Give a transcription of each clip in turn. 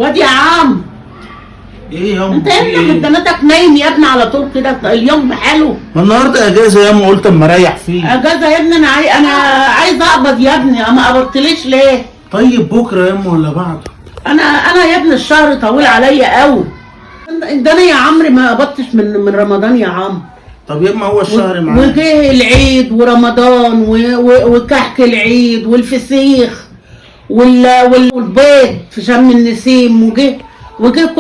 واد يا عم، ايه يا انت ام؟ يا ابني حضانتك نايم يا ابني على طول كده اليوم بحاله. ما النهارده اجازه يا ام، قلت اما اريح فيه. اجازه يا ابني، انا عايز اقبض يا ابني، ما قبضتليش ليه؟ طيب بكره يا ام ولا بعده؟ انا يا ابني الشهر طويل عليا قوي. ده انا يا عمري ما قبضتش من رمضان يا عم. طب يا اما هو الشهر معانا. وجه العيد ورمضان وكحك العيد والفسيخ والبيض في شم النسيم، وجه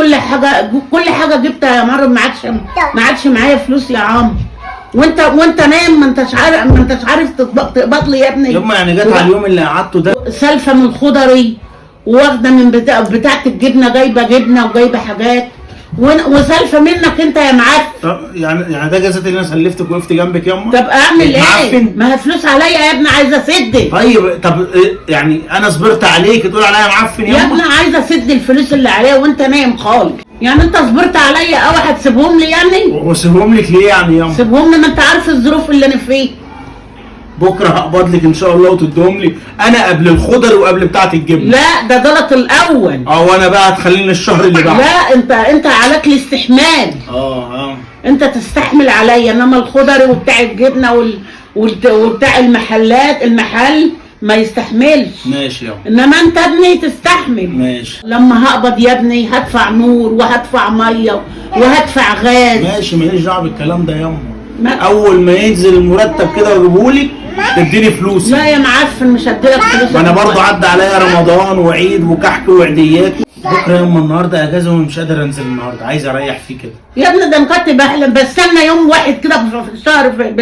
كل حاجه جبتها يا مرة. ما عادش معايا فلوس يا عم. وانت نايم، ما انتش عارف تقبض لي يا ابني. يا اما يعني جت على اليوم اللي قعدته ده. سالفه من خضري، واخده من بتاعه الجبنه، جايبه جبنه وجايبه حاجات، وسالفه منك انت يا معفن. طب يعني ده جزات اللي انا سلفتك وقفت جنبك يا ام؟ طب اعمل ايه؟ معفن. ما هي فلوس عليا يا ابني، عايزه اسد. طيب طب يعني انا صبرت عليك تقول عليا معفن يا يا ابني ام؟ عايزه اسد الفلوس اللي عليا وانت نايم خالص. يعني انت صبرت عليا قوي هتسيبهم لي يعني؟ واسيبهم لك ليه يعني يا ام؟ سيبهم لي، ما انت عارف الظروف اللي انا فيه. بكره هقبض لك ان شاء الله وتديهم لي انا قبل الخضر وقبل بتاعه الجبنه. لا ده غلط الاول. وانا بقى هتخليني الشهر اللي بعده. لا انت عليك الاستحمال. انت تستحمل عليا، انما الخضري وبتاع الجبنه وبتاع المحل ما يستحملش. ماشي يا ام. انما انت ابني تستحمل. ماشي. لما هقبض يا ابني هدفع نور وهدفع ميه وهدفع غاز. ماشي، ماليش دعوه بالكلام ده يا ام. ما... اول ما ينزل المرتب كده واجيبهولك تديني فلوسي. لا يا معفن، مش هديلك فلوس. ما انا برضه عدى عليا رمضان وعيد وكحك وعيديات. بكره يوم النهارده اجازه ومش قادر انزل النهارده، عايز اريح فيه كده. يا ابني ده مكتب احلم، بستنى يوم واحد كده في الشهر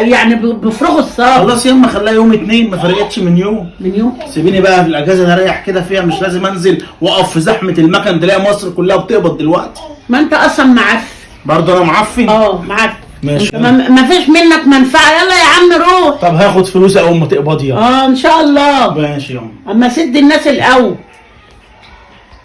يعني بفرغوا الصبر. خلاص ياما خليها يوم اتنين، ما فرقتش من يوم. من يوم. سيبيني بقى في الاجازه دي اريح كده فيها، مش لازم انزل واقف في زحمه المكن، تلاقي مصر كلها بتقبض دلوقتي. ما انت اصلا معفن. برضه انا معفن. معفن. ماشي. ما فيش منك منفعه. يلا يا عم روح. طب هاخد فلوسي اول ما تقبضي. ان شاء الله. ماشي يا ام. اما سد الناس الاول.